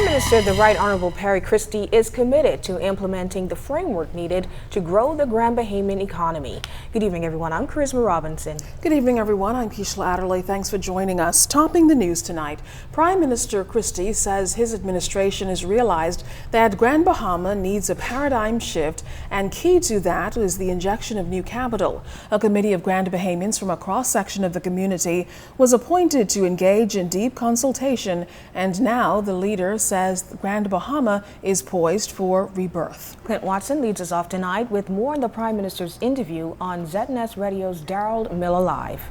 Prime Minister, the Right Honorable Christie, is committed to implementing the framework needed to grow the Grand Bahamian economy. Good evening, everyone. I'm Charisma Robinson. Good evening, everyone. I'm Keishla Adderley. Thanks for joining us. Topping the news tonight, Prime Minister Christie says his administration has realized that Grand Bahama needs a paradigm shift, and key to that is the injection of new capital. A committee of Grand Bahamians from a cross-section of the community was appointed to engage in deep consultation, and now the leader says Grand Bahama is poised for rebirth. Clint Watson leads us off tonight with more on the Prime Minister's interview on ZNS Radio's Daryl Miller Live.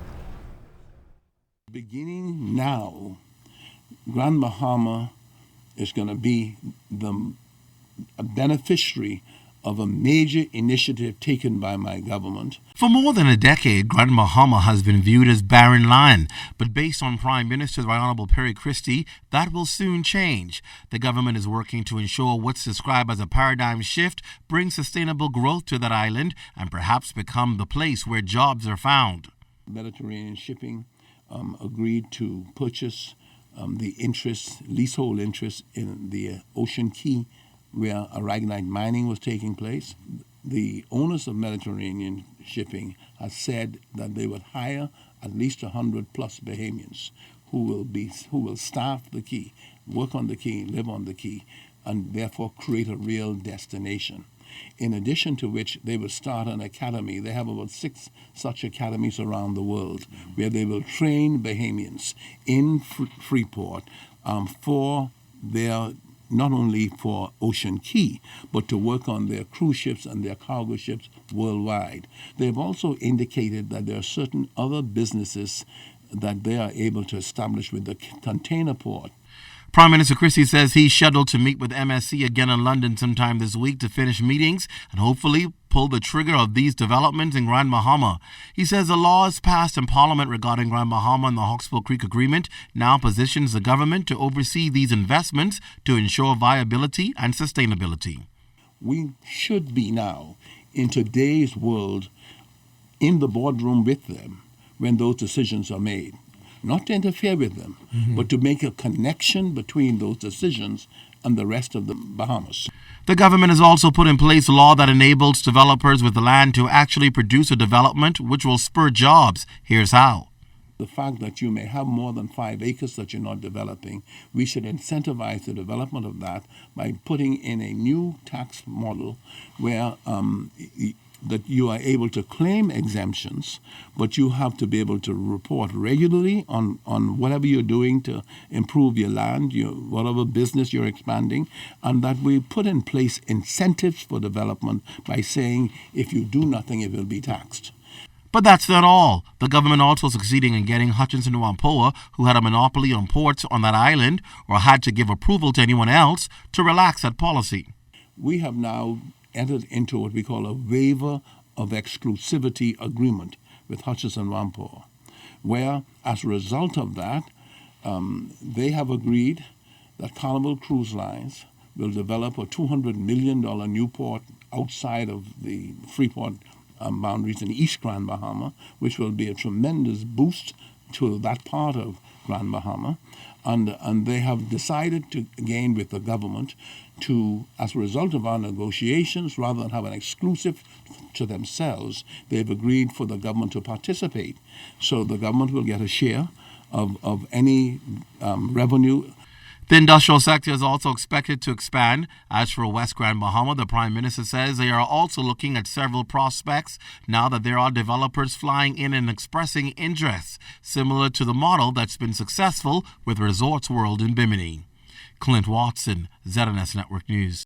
Beginning now, Grand Bahama is going to be a beneficiary of a major initiative taken by my government. For more than a decade, Grand Bahama has been viewed as barren land, but based on Prime Minister Right Honorable Christie, that will soon change. The government is working to ensure what's described as a paradigm shift brings sustainable growth to that island and perhaps become the place where jobs are found. Mediterranean Shipping agreed to purchase the leasehold interest in the Ocean Key, where aragonite mining was taking place. The owners of Mediterranean Shipping have said that they would hire at least 100 plus Bahamians who will staff the quay, work on the quay, live on the quay, and therefore create a real destination. In addition to which, they will start an academy. They have about 6 such academies around the world where they will train Bahamians in Freeport for their not only for Ocean Key, but to work on their cruise ships and their cargo ships worldwide. They've also indicated that there are certain other businesses that they are able to establish with the container port. Prime Minister Christie says he's scheduled to meet with MSC again in London sometime this week to finish meetings and hopefully pull the trigger of these developments in Grand Bahama. He says the laws passed in Parliament regarding Grand Bahama and the Hawksbill Creek Agreement now positions the government to oversee these investments to ensure viability and sustainability. We should be now, in today's world, in the boardroom with them when those decisions are made. Not to interfere with them, but to make a connection between those decisions and the rest of the Bahamas. The government has also put in place a law that enables developers with the land to actually produce a development which will spur jobs. Here's how. The fact that you may have more than 5 acres that you're not developing, we should incentivize the development of that by putting in a new tax model where that you are able to claim exemptions, but you have to be able to report regularly on whatever you're doing to improve your land, whatever business you're expanding, and that we put in place incentives for development by saying if you do nothing, it will be taxed. But that's not all. The government also succeeding in getting Hutchinson Whampoa, who had a monopoly on ports on that island or had to give approval to anyone else, to relax that policy. We have now entered into what we call a waiver of exclusivity agreement with Hutchinson Whampoa, where, as a result of that, they have agreed that Carnival Cruise Lines will develop a $200 million new port outside of the Freeport boundaries in East Grand Bahama, which will be a tremendous boost to that part of Grand Bahama. And they have decided to, again with the government, to, as a result of our negotiations, rather than have an exclusive to themselves, they've agreed for the government to participate. So the government will get a share of any revenue. The industrial sector is also expected to expand. As for West Grand Bahama, the Prime Minister says they are also looking at several prospects now that there are developers flying in and expressing interest, similar to the model that's been successful with Resorts World in Bimini. Clint Watson, ZNS Network News.